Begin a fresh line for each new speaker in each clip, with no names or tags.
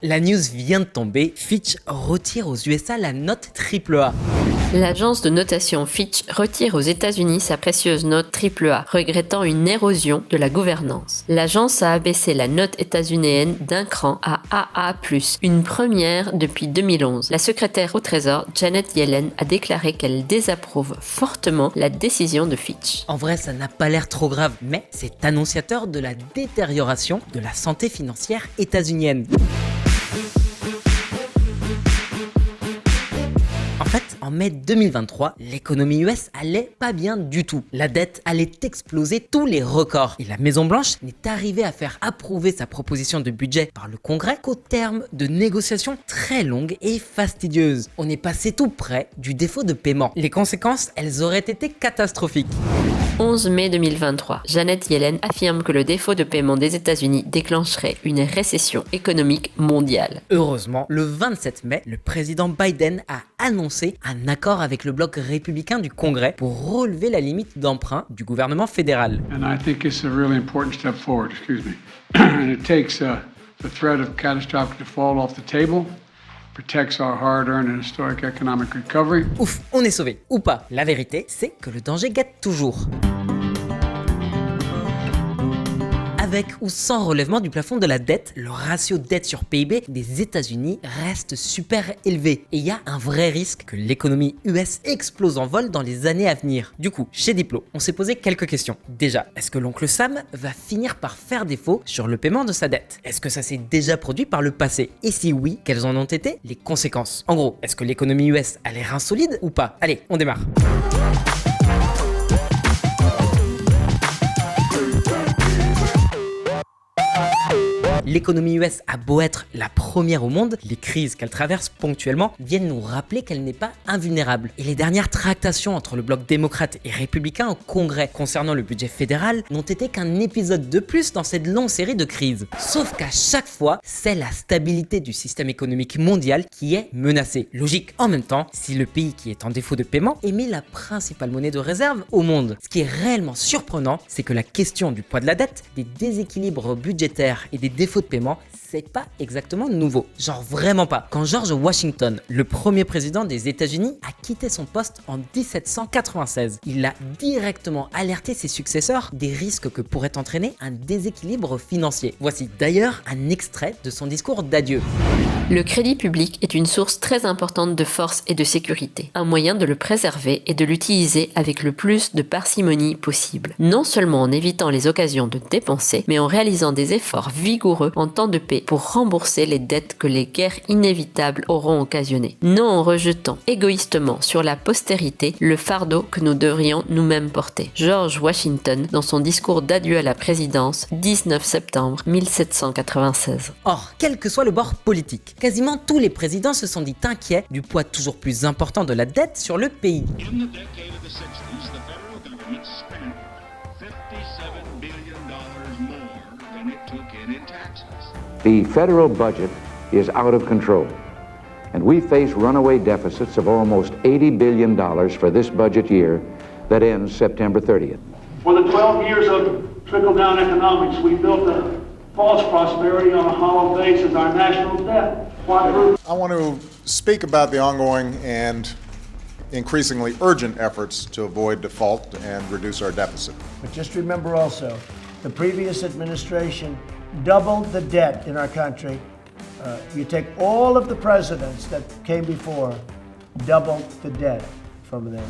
La news vient de tomber, Fitch retire aux USA la note AAA.
L'agence de notation Fitch retire aux États-Unis sa précieuse note AAA, regrettant une érosion de la gouvernance. L'agence a abaissé la note états-unienne d'un cran à AA+, une première depuis 2011. La secrétaire au Trésor, Janet Yellen, a déclaré qu'elle désapprouve fortement la décision de Fitch.
En vrai, ça n'a pas l'air trop grave, mais c'est annonciateur de la détérioration de la santé financière états-unienne. En fait, en mai 2023, l'économie US allait pas bien du tout. La dette allait exploser tous les records. Et la Maison-Blanche n'est arrivée à faire approuver sa proposition de budget par le Congrès qu'au terme de négociations très longues et fastidieuses. On est passé tout près du défaut de paiement. Les conséquences, elles auraient été catastrophiques.
11 mai 2023, Janet Yellen affirme que le défaut de paiement des États-Unis déclencherait une récession économique mondiale.
Heureusement, le 27 mai, le président Biden a annoncé un accord avec le bloc républicain du Congrès pour relever la limite d'emprunt du gouvernement fédéral.
And I think it's a really important step forward, And it takes the threat of catastrophic default off the table. Protects our hard-earned and historic economic recovery.
Ouf, on est sauvé, ou pas. La vérité, c'est que le danger guette toujours. Avec ou sans relèvement du plafond de la dette, le ratio dette sur PIB des États-Unis reste super élevé. Et il y a un vrai risque que l'économie US explose en vol dans les années à venir. Du coup, chez Diplo, on s'est posé quelques questions. Déjà, est-ce que l'oncle Sam va finir par faire défaut sur le paiement de sa dette? Est-ce que ça s'est déjà produit par le passé? Et si oui, quelles en ont été les conséquences? En gros, est-ce que l'économie US a l'air insolide ou pas? Allez, on démarre. L'économie US a beau être la première au monde, les crises qu'elle traverse ponctuellement viennent nous rappeler qu'elle n'est pas invulnérable. Et les dernières tractations entre le bloc démocrate et républicain au Congrès concernant le budget fédéral n'ont été qu'un épisode de plus dans cette longue série de crises. Sauf qu'à chaque fois, c'est la stabilité du système économique mondial qui est menacée. Logique en même temps, si le pays qui est en défaut de paiement émet la principale monnaie de réserve au monde. Ce qui est réellement surprenant, c'est que la question du poids de la dette, des déséquilibres budgétaires et des défauts de paiement, c'est pas exactement nouveau. Genre vraiment pas. Quand George Washington, le premier président des États-Unis, a quitté son poste en 1796, il a directement alerté ses successeurs des risques que pourrait entraîner un déséquilibre financier. Voici d'ailleurs un extrait de son discours d'adieu.
Le crédit public est une source très importante de force et de sécurité. Un moyen de le préserver est de l'utiliser avec le plus de parcimonie possible. Non seulement en évitant les occasions de dépenser, mais en réalisant des efforts vigoureux en temps de paix pour rembourser les dettes que les guerres inévitables auront occasionnées. Non en rejetant égoïstement sur la postérité le fardeau que nous devrions nous-mêmes porter. George Washington dans son discours d'adieu à la présidence, 19 septembre 1796.
Or, quel que soit le bord politique, quasiment tous les présidents se sont dit inquiets du poids toujours plus important de la dette sur le pays.
The federal budget is out of control, and we face runaway deficits of almost $80 billion for this budget year that ends September 30th.
For the 12 years of trickle-down economics, we built a false prosperity on a hollow base as our national debt.
I want to speak about the ongoing and increasingly urgent efforts to avoid default and reduce our deficit.
But just remember also, the previous administration doubled the debt in our country. You take all of the presidents that came before, doubled the debt from them.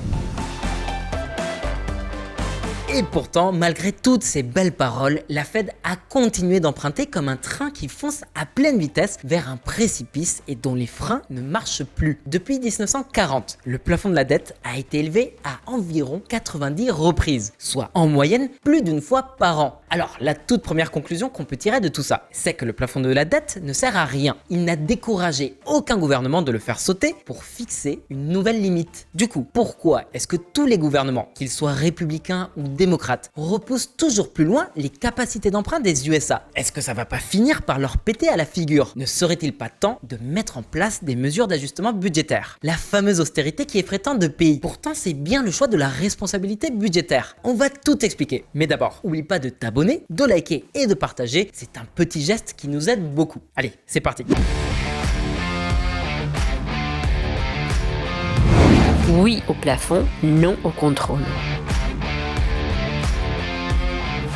Et pourtant, malgré toutes ces belles paroles, la Fed a continué d'emprunter comme un train qui fonce à pleine vitesse vers un précipice et dont les freins ne marchent plus. Depuis 1940, le plafond de la dette a été élevé à environ 90 reprises, soit en moyenne plus d'une fois par an. Alors, la toute première conclusion qu'on peut tirer de tout ça, c'est que le plafond de la dette ne sert à rien. Il n'a découragé aucun gouvernement de le faire sauter pour fixer une nouvelle limite. Du coup, pourquoi est-ce que tous les gouvernements, qu'ils soient républicains ou démocrates, repoussent toujours plus loin les capacités d'emprunt des USA? Est-ce que ça va pas finir par leur péter à la figure? Ne serait-il pas temps de mettre en place des mesures d'ajustement budgétaire? La fameuse austérité qui effraie tant de pays. Pourtant, c'est bien le choix de la responsabilité budgétaire. On va tout expliquer. Mais d'abord, oublie pas de t'abonner abonner, de liker et de partager. C'est un petit geste qui nous aide beaucoup. Allez, c'est parti.
Oui au plafond, non au contrôle.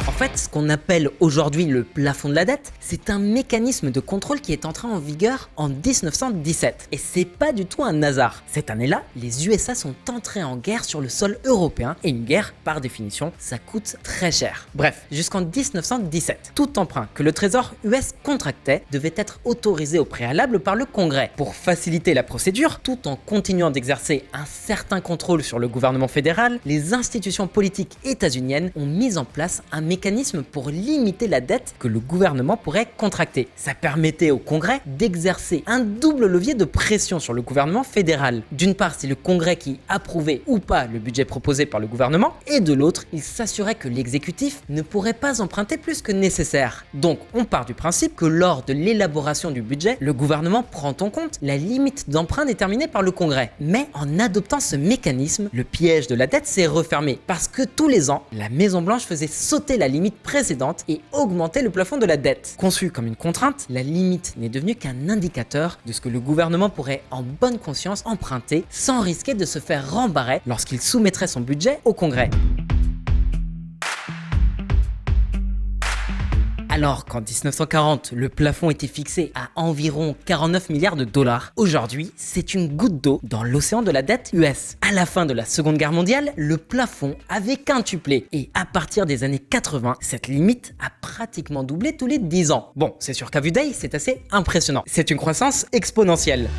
En fait, ce qu'on appelle aujourd'hui le plafond de la dette, c'est un mécanisme de contrôle qui est entré en vigueur en 1917. Et c'est pas du tout un hasard. Cette année-là, les USA sont entrés en guerre sur le sol européen et une guerre, par définition, ça coûte très cher. Bref, jusqu'en 1917, tout emprunt que le Trésor US contractait devait être autorisé au préalable par le Congrès. Pour faciliter la procédure, tout en continuant d'exercer un certain contrôle sur le gouvernement fédéral, les institutions politiques états-uniennes ont mis en place un mécanisme pour limiter la dette que le gouvernement pourrait contracter. Ça permettait au Congrès d'exercer un double levier de pression sur le gouvernement fédéral. D'une part, c'est le Congrès qui approuvait ou pas le budget proposé par le gouvernement, et de l'autre, il s'assurait que l'exécutif ne pourrait pas emprunter plus que nécessaire. Donc, on part du principe que lors de l'élaboration du budget, le gouvernement prend en compte la limite d'emprunt déterminée par le Congrès. Mais en adoptant ce mécanisme, le piège de la dette s'est refermé parce que tous les ans, la Maison-Blanche faisait sauter la limite précédente et augmenter le plafond de la dette. Conçue comme une contrainte, la limite n'est devenue qu'un indicateur de ce que le gouvernement pourrait en bonne conscience emprunter sans risquer de se faire rembarrer lorsqu'il soumettrait son budget au Congrès. Alors qu'en 1940, le plafond était fixé à environ 49 milliards de dollars, aujourd'hui, c'est une goutte d'eau dans l'océan de la dette US. À la fin de la Seconde Guerre mondiale, le plafond avait quintuplé et à partir des années 80, cette limite a pratiquement doublé tous les 10 ans. Bon, c'est sûr qu'à vue d'œil, c'est assez impressionnant. C'est une croissance exponentielle.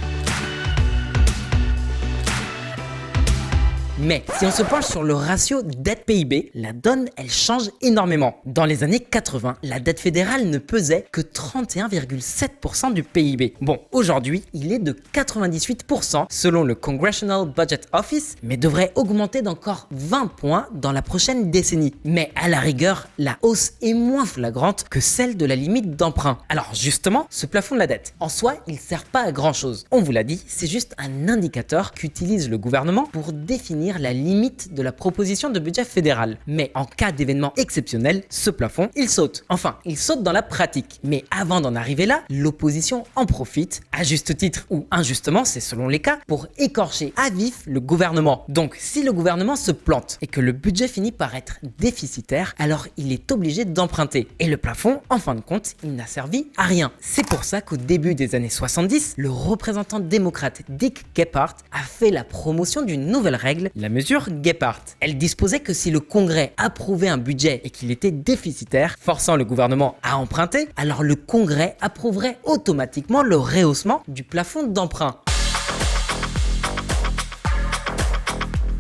Mais si on se penche sur le ratio dette-PIB, la donne, elle change énormément. Dans les années 80, la dette fédérale ne pesait que 31,7% du PIB. Bon, aujourd'hui, il est de 98% selon le Congressional Budget Office, mais devrait augmenter d'encore 20 points dans la prochaine décennie. Mais à la rigueur, la hausse est moins flagrante que celle de la limite d'emprunt. Alors justement, ce plafond de la dette, en soi, il sert pas à grand chose. On vous l'a dit, c'est juste un indicateur qu'utilise le gouvernement pour définir la limite de la proposition de budget fédéral. Mais en cas d'événement exceptionnel, ce plafond, il saute. Enfin, il saute dans la pratique. Mais avant d'en arriver là, l'opposition en profite, à juste titre ou injustement, c'est selon les cas, pour écorcher à vif le gouvernement. Donc, si le gouvernement se plante et que le budget finit par être déficitaire, alors il est obligé d'emprunter. Et le plafond, en fin de compte, il n'a servi à rien. C'est pour ça qu'au début des années 70, le représentant démocrate Dick Gephardt a fait la promotion d'une nouvelle règle, la mesure Gephardt. Elle disposait que si le Congrès approuvait un budget et qu'il était déficitaire, forçant le gouvernement à emprunter, alors le Congrès approuverait automatiquement le rehaussement du plafond d'emprunt.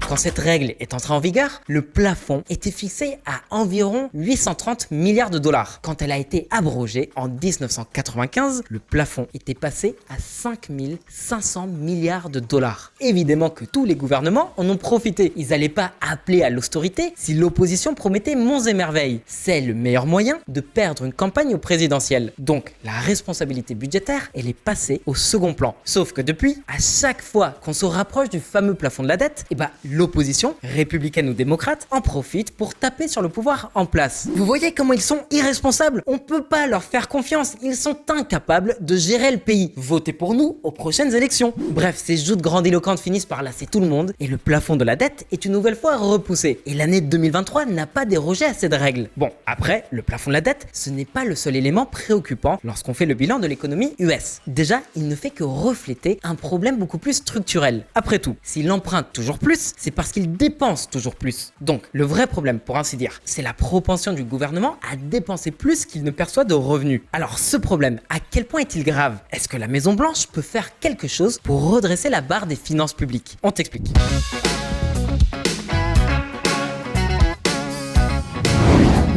Quand cette règle est entrée en vigueur, le plafond était fixé à environ 830 milliards de dollars. Quand elle a été abrogée en 1995, le plafond était passé à 5500 milliards de dollars. Évidemment que tous les gouvernements en ont profité. Ils n'allaient pas appeler à l'austérité si l'opposition promettait monts et merveilles. C'est le meilleur moyen de perdre une campagne au présidentiel. Donc la responsabilité budgétaire, elle est passée au second plan. Sauf que depuis, à chaque fois qu'on se rapproche du fameux plafond de la dette, l'opposition, républicaine ou démocrate, en profite pour taper sur le pouvoir en place. Vous voyez comment ils sont irresponsables? On peut pas leur faire confiance, ils sont incapables de gérer le pays. Votez pour nous aux prochaines élections. Bref, ces joutes grandiloquentes finissent par lasser tout le monde et le plafond de la dette est une nouvelle fois repoussé. Et l'année 2023 n'a pas dérogé à cette règle. Bon, après, le plafond de la dette, ce n'est pas le seul élément préoccupant lorsqu'on fait le bilan de l'économie US. Déjà, il ne fait que refléter un problème beaucoup plus structurel. Après tout, s'il emprunte toujours plus, c'est parce qu'il dépense toujours plus. Donc, le vrai problème, pour ainsi dire, c'est la propension du gouvernement à dépenser plus qu'il ne perçoit de revenus. Alors, ce problème, à quel point est-il grave? Est-ce que la Maison-Blanche peut faire quelque chose pour redresser la barre des finances publiques? On t'explique.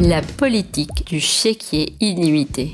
La politique du chéquier illimité.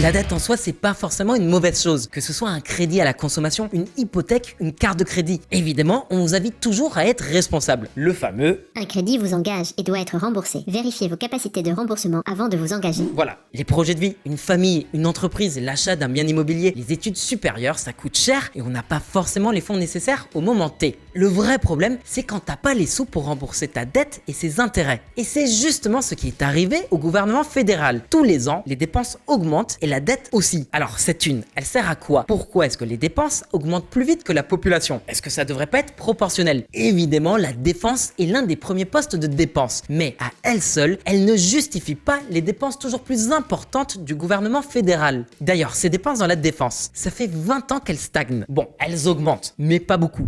La dette en soi, c'est pas forcément une mauvaise chose. Que ce soit un crédit à la consommation, une hypothèque, une carte de crédit. Évidemment, on vous invite toujours à être responsable. Le fameux
Un crédit vous engage et doit être remboursé. Vérifiez vos capacités de remboursement avant de vous engager.
voilà, les projets de vie, une famille, une entreprise, l'achat d'un bien immobilier, les études supérieures, ça coûte cher et on n'a pas forcément les fonds nécessaires au moment T. Le vrai problème, c'est quand t'as pas les sous pour rembourser ta dette et ses intérêts. Et c'est justement ce qui est arrivé au gouvernement fédéral. Tous les ans, les dépenses augmentent et la dette aussi. Alors cette thune, elle sert à quoi? Pourquoi est-ce que les dépenses augmentent plus vite que la population? Est-ce que ça devrait pas être proportionnel? Évidemment, la défense est l'un des premiers postes de dépenses, mais à elle seule, elle ne justifie pas les dépenses toujours plus importantes du gouvernement fédéral. D'ailleurs, ces dépenses dans la défense, ça fait 20 ans qu'elles stagnent. Bon, elles augmentent, mais pas beaucoup.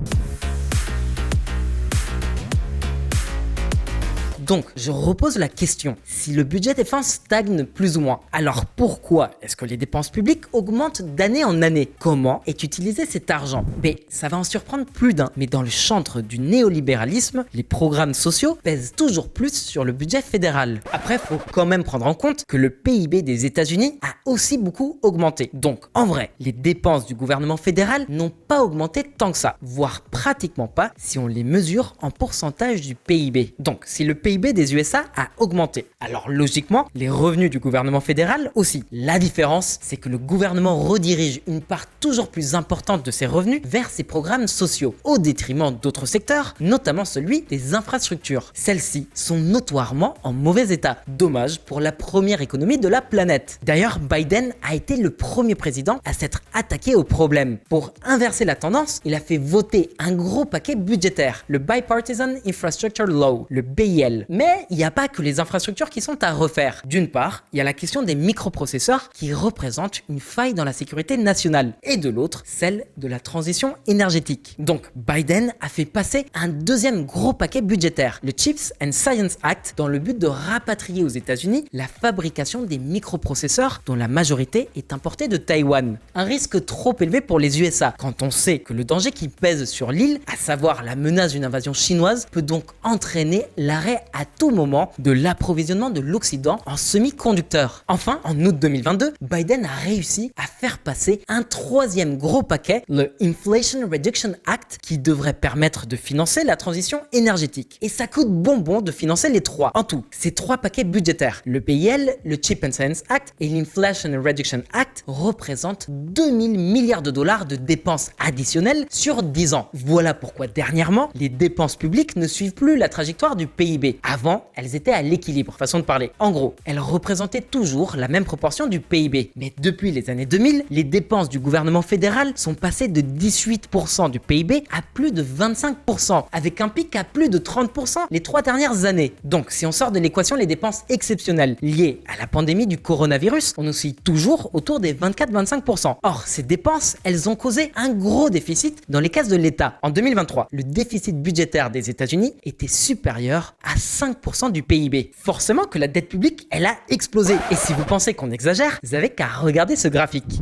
Donc, je repose la question. Si le budget défense stagne plus ou moins, alors pourquoi est-ce que les dépenses publiques augmentent d'année en année? Comment est utilisé cet argent? Mais ça va en surprendre plus d'un. Mais dans le chantre du néolibéralisme, les programmes sociaux pèsent toujours plus sur le budget fédéral. Après, faut quand même prendre en compte que le PIB des États-Unis a aussi beaucoup augmenté. Donc, en vrai, les dépenses du gouvernement fédéral n'ont pas augmenté tant que ça, voire pratiquement pas si on les mesure en pourcentage du PIB. Donc, si le PIB des USA a augmenté, alors logiquement, les revenus du gouvernement fédéral aussi. La différence, c'est que le gouvernement redirige une part toujours plus importante de ses revenus vers ses programmes sociaux, au détriment d'autres secteurs, notamment celui des infrastructures. Celles-ci sont notoirement en mauvais état. Dommage pour la première économie de la planète. D'ailleurs, Biden a été le premier président à s'être attaqué au problème. Pour inverser la tendance, il a fait voter un gros paquet budgétaire, le Bipartisan Infrastructure Law, le BIL. Mais il n'y a pas que les infrastructures qui sont à refaire. D'une part, il y a la question des microprocesseurs qui représentent une faille dans la sécurité nationale. Et de l'autre, celle de la transition énergétique. Donc, Biden a fait passer un deuxième gros paquet budgétaire, le Chips and Science Act, dans le but de rapatrier aux États-Unis la fabrication des microprocesseurs dont la majorité est importée de Taïwan. Un risque trop élevé pour les USA, quand on sait que le danger qui pèse sur l'île, à savoir la menace d'une invasion chinoise, peut donc entraîner l'arrêt à tout moment de l'approvisionnement de l'Occident en semi-conducteurs. Enfin, en août 2022, Biden a réussi à faire passer un troisième gros paquet, le Inflation Reduction Act, qui devrait permettre de financer la transition énergétique. Et ça coûte bonbon de financer les trois. En tout, ces trois paquets budgétaires, le BIL, le Chip and Science Act et l'Inflation Reduction Act, représentent 2000 milliards de dollars de dépenses additionnelles sur 10 ans. Voilà pourquoi dernièrement, les dépenses publiques ne suivent plus la trajectoire du PIB. Avant, elles étaient à l'équilibre, façon de parler. En gros, elles représentaient toujours la même proportion du PIB. Mais depuis les années 2000, les dépenses du gouvernement fédéral sont passées de 18% du PIB à plus de 25%, avec un pic à plus de 30% les 3 dernières années. Donc, si on sort de l'équation les dépenses exceptionnelles liées à la pandémie du coronavirus, on oscille toujours autour des 24-25%. Or, ces dépenses, elles ont causé un gros déficit dans les caisses de l'État. En 2023, le déficit budgétaire des États-Unis était supérieur à 5% du PIB. Forcément que la dette publique, elle a explosé. Et si vous pensez qu'on exagère, vous avez qu'à regarder ce graphique.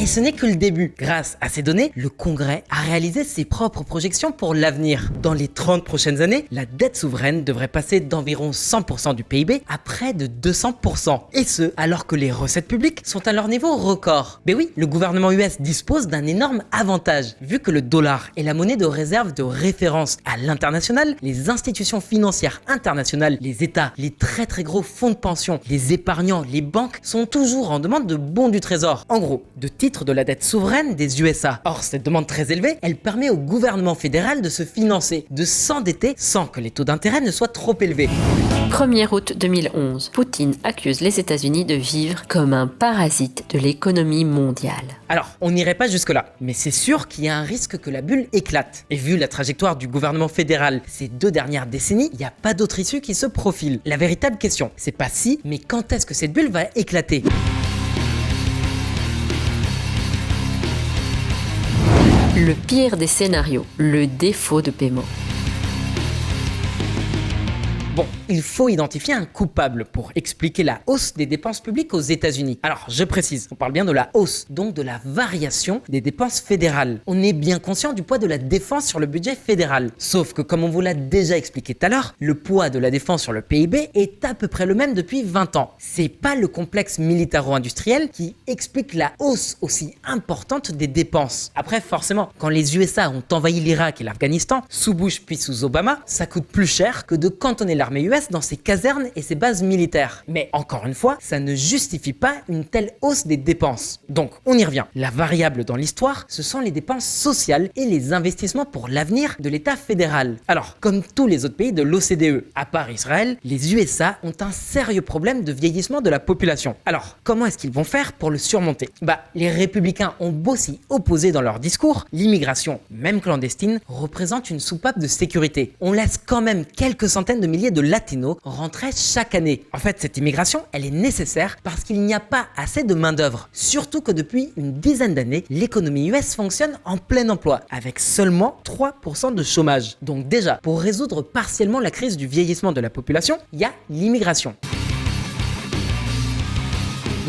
Et ce n'est que le début. Grâce à ces données, le Congrès a réalisé ses propres projections pour l'avenir. Dans les 30 prochaines années, la dette souveraine devrait passer d'environ 100% du PIB à près de 200%. Et ce, alors que les recettes publiques sont à leur niveau record. Mais oui, le gouvernement US dispose d'un énorme avantage. Vu que le dollar est la monnaie de réserve de référence à l'international, les institutions financières internationales, les États, les très gros fonds de pension, les épargnants, les banques sont toujours en demande de bons du trésor. En gros, de titres de la dette souveraine des USA. Or, cette demande très élevée, elle permet au gouvernement fédéral de se financer, de s'endetter sans que les taux d'intérêt ne soient trop élevés.
1er août 2011, Poutine accuse les États-Unis de vivre comme un parasite de l'économie mondiale.
Alors, on n'irait pas jusque-là, mais c'est sûr qu'il y a un risque que la bulle éclate. Et vu la trajectoire du gouvernement fédéral ces 2 dernières décennies, il n'y a pas d'autre issue qui se profile. La véritable question, c'est pas si, mais quand est-ce que cette bulle va éclater ?
Le pire des scénarios, le défaut de paiement.
Bon, il faut identifier un coupable pour expliquer la hausse des dépenses publiques aux États-Unis. Alors, je précise, on parle bien de la hausse, donc de la variation des dépenses fédérales. On est bien conscient du poids de la défense sur le budget fédéral. Sauf que, comme on vous l'a déjà expliqué tout à l'heure, le poids de la défense sur le PIB est à peu près le même depuis 20 ans. C'est pas le complexe militaro-industriel qui explique la hausse aussi importante des dépenses. Après, forcément, quand les USA ont envahi l'Irak et l'Afghanistan, sous Bush puis sous Obama, ça coûte plus cher que de cantonner l'armée US dans ses casernes et ses bases militaires. Mais encore une fois, ça ne justifie pas une telle hausse des dépenses. Donc, on y revient. La variable dans l'histoire, ce sont les dépenses sociales et les investissements pour l'avenir de l'État fédéral. Alors, comme tous les autres pays de l'OCDE, à part Israël, les USA ont un sérieux problème de vieillissement de la population. Alors, comment est-ce qu'ils vont faire pour le surmonter? Les républicains ont beau s'y opposer dans leur discours, l'immigration, même clandestine, représente une soupape de sécurité. On laisse quand même quelques centaines de milliers de latinos rentrer chaque année. En fait, cette immigration, elle est nécessaire parce qu'il n'y a pas assez de main-d'œuvre. Surtout que depuis une dizaine d'années, l'économie US fonctionne en plein emploi, avec seulement 3% de chômage. Donc déjà, pour résoudre partiellement la crise du vieillissement de la population, il y a l'immigration.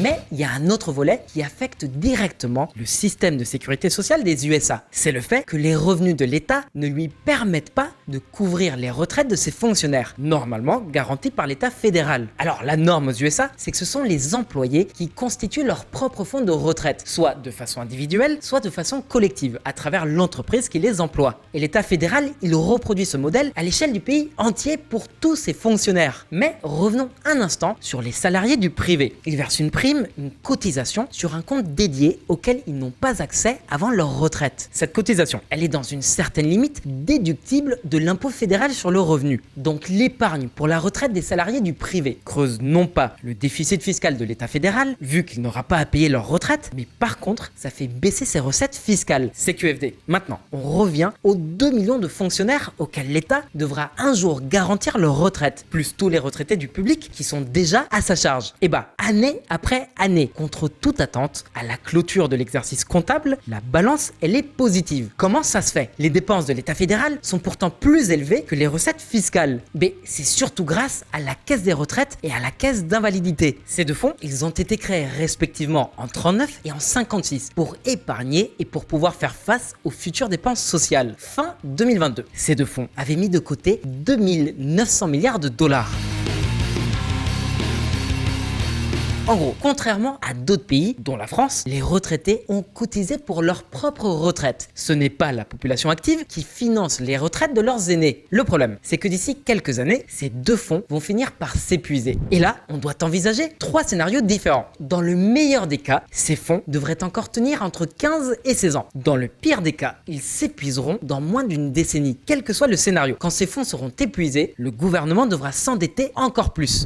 Mais il y a un autre volet qui affecte directement le système de sécurité sociale des USA. C'est le fait que les revenus de l'État ne lui permettent pas de couvrir les retraites de ses fonctionnaires, normalement garanties par l'État fédéral. Alors la norme aux USA, c'est que ce sont les employés qui constituent leur propre fonds de retraite, soit de façon individuelle, soit de façon collective, à travers l'entreprise qui les emploie. Et l'État fédéral, il reproduit ce modèle à l'échelle du pays entier pour tous ses fonctionnaires. Mais revenons un instant sur les salariés du privé. Ils versent une prime, une cotisation sur un compte dédié auquel ils n'ont pas accès avant leur retraite. Cette cotisation, elle est dans une certaine limite déductible de l'impôt fédéral sur le revenu. Donc l'épargne pour la retraite des salariés du privé creuse non pas le déficit fiscal de l'État fédéral, vu qu'il n'aura pas à payer leur retraite, mais par contre, ça fait baisser ses recettes fiscales, CQFD. Maintenant, on revient aux 2 millions de fonctionnaires auxquels l'État devra un jour garantir leur retraite, plus tous les retraités du public qui sont déjà à sa charge. Et année après année, contre toute attente, à la clôture de l'exercice comptable, la balance, elle est positive. Comment ça se fait? Les dépenses de l'État fédéral sont pourtant plus élevées que les recettes fiscales. Mais c'est surtout grâce à la caisse des retraites et à la caisse d'invalidité. Ces deux fonds, ils ont été créés respectivement en 1939 et en 1956 pour épargner et pour pouvoir faire face aux futures dépenses sociales. Fin 2022, ces deux fonds avaient mis de côté 2 900 milliards de dollars. En gros, contrairement à d'autres pays, dont la France, les retraités ont cotisé pour leur propre retraite. Ce n'est pas la population active qui finance les retraites de leurs aînés. Le problème, c'est que d'ici quelques années, ces deux fonds vont finir par s'épuiser. Et là, on doit envisager 3 scénarios différents. Dans le meilleur des cas, ces fonds devraient encore tenir entre 15 et 16 ans. Dans le pire des cas, ils s'épuiseront dans moins d'une décennie, quel que soit le scénario. Quand ces fonds seront épuisés, le gouvernement devra s'endetter encore plus.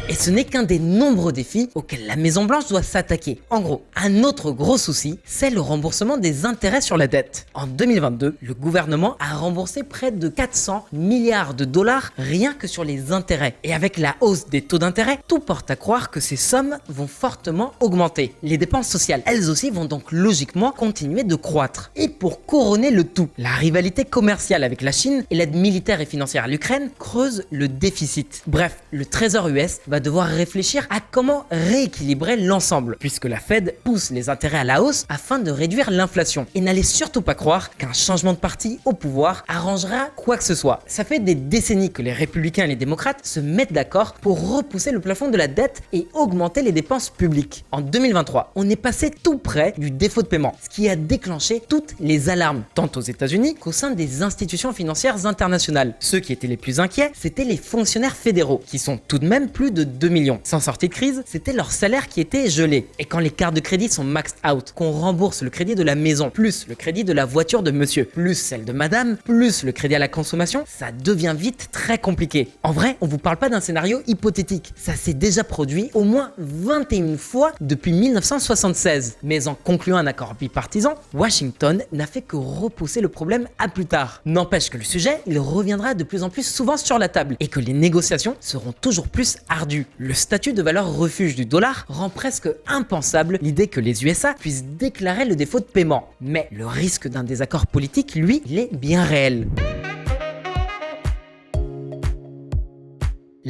Et ce n'est qu'un des nombreux défis auxquels la Maison-Blanche doit s'attaquer. En gros, un autre gros souci, c'est le remboursement des intérêts sur la dette. En 2022, le gouvernement a remboursé près de 400 milliards de dollars rien que sur les intérêts. Et avec la hausse des taux d'intérêt, tout porte à croire que ces sommes vont fortement augmenter. Les dépenses sociales, elles aussi, vont donc logiquement continuer de croître. Et pour couronner le tout, la rivalité commerciale avec la Chine et l'aide militaire et financière à l'Ukraine creusent le déficit. Bref, le Trésor US va devoir réfléchir à comment rééquilibrer l'ensemble, puisque la Fed pousse les intérêts à la hausse afin de réduire l'inflation. Et n'allez surtout pas croire qu'un changement de parti au pouvoir arrangera quoi que ce soit. Ça fait des décennies que les républicains et les démocrates se mettent d'accord pour repousser le plafond de la dette et augmenter les dépenses publiques. En 2023, on est passé tout près du défaut de paiement, ce qui a déclenché toutes les alarmes, tant aux États-Unis qu'au sein des institutions financières internationales. Ceux qui étaient les plus inquiets, c'étaient les fonctionnaires fédéraux, qui sont tout de même plus de 2 millions. Sans sortie de crise, c'était leur salaire qui était gelé. Et quand les cartes de crédit sont maxed out, qu'on rembourse le crédit de la maison, plus le crédit de la voiture de monsieur, plus celle de madame, plus le crédit à la consommation, ça devient vite très compliqué. En vrai, on vous parle pas d'un scénario hypothétique. Ça s'est déjà produit au moins 21 fois depuis 1976. Mais en concluant un accord bipartisan, Washington n'a fait que repousser le problème à plus tard. N'empêche que le sujet, il reviendra de plus en plus souvent sur la table et que les négociations seront toujours plus ardues. Le statut de valeur refuge du dollar rend presque impensable l'idée que les USA puissent déclarer le défaut de paiement. Mais le risque d'un désaccord politique, lui, il est bien réel.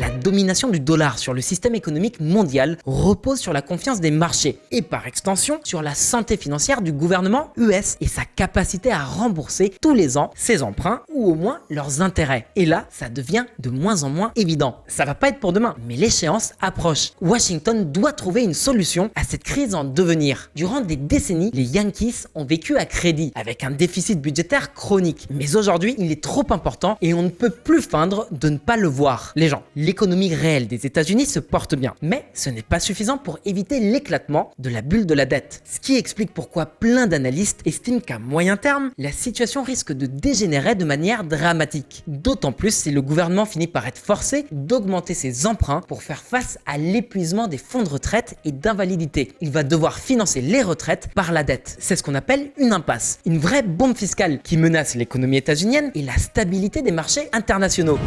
La domination du dollar sur le système économique mondial repose sur la confiance des marchés et par extension sur la santé financière du gouvernement US et sa capacité à rembourser tous les ans ses emprunts ou au moins leurs intérêts. Et là, ça devient de moins en moins évident. Ça va pas être pour demain, mais l'échéance approche. Washington doit trouver une solution à cette crise en devenir. Durant des décennies, les Yankees ont vécu à crédit avec un déficit budgétaire chronique. Mais aujourd'hui, il est trop important et on ne peut plus feindre de ne pas le voir. Les gens, l'économie réelle des États-Unis se porte bien, mais ce n'est pas suffisant pour éviter l'éclatement de la bulle de la dette. Ce qui explique pourquoi plein d'analystes estiment qu'à moyen terme, la situation risque de dégénérer de manière dramatique. D'autant plus si le gouvernement finit par être forcé d'augmenter ses emprunts pour faire face à l'épuisement des fonds de retraite et d'invalidité. Il va devoir financer les retraites par la dette. C'est ce qu'on appelle une impasse. Une vraie bombe fiscale qui menace l'économie états-unienne et la stabilité des marchés internationaux.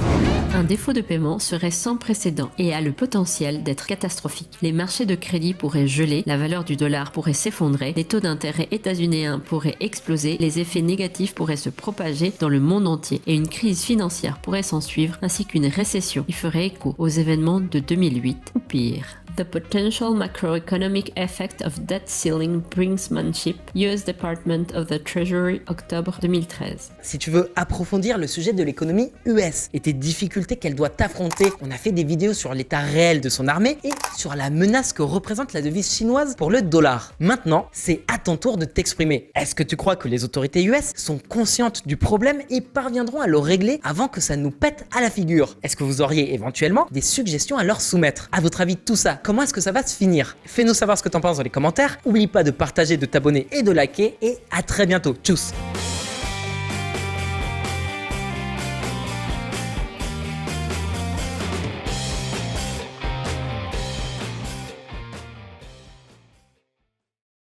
Un défaut de paiement serait sans précédent et a le potentiel d'être catastrophique. Les marchés de crédit pourraient geler, la valeur du dollar pourrait s'effondrer, les taux d'intérêt états-uniens pourraient exploser, les effets négatifs pourraient se propager dans le monde entier et une crise financière pourrait s'en suivre ainsi qu'une récession qui ferait écho aux événements de 2008 ou pire. The potential macroeconomic effect of debt ceiling brinksmanship, US Department of the Treasury, octobre 2013.
Si tu veux approfondir le sujet de l'économie US et tes difficultés qu'elle doit affronter, on a fait des vidéos sur l'état réel de son armée et sur la menace que représente la devise chinoise pour le dollar. Maintenant, c'est à ton tour de t'exprimer. Est-ce que tu crois que les autorités US sont conscientes du problème et parviendront à le régler avant que ça nous pète à la figure? Est-ce que vous auriez éventuellement des suggestions à leur soumettre? À votre avis, tout ça, comment est-ce que ça va se finir? Fais-nous savoir ce que t'en penses dans les commentaires. Oublie pas de partager, de t'abonner et de liker. Et à très bientôt. Tchuss!